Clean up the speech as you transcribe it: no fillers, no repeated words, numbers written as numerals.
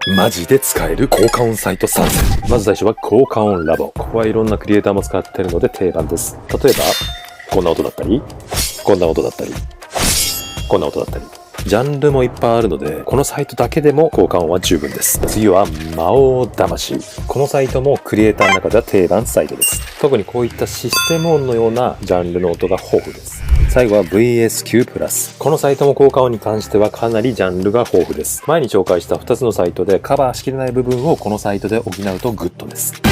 マジで使える効果音サイト参戦。まず最初は効果音ラボ。ここはいろんなクリエイターも使っているので定番です。例えば、こんな音だったり、こんな音だったり、こんな音だったり。ジャンルもいっぱいあるので、このサイトだけでも効果音は十分です。次は魔王魂。このサイトもクリエイターの中では定番サイトです。特にこういったシステム音のようなジャンルの音が豊富です。最後は VSQ プラス。このサイトも効果音に関してはかなりジャンルが豊富です。前に紹介した2つのサイトでカバーしきれない部分をこのサイトで補うとグッドです。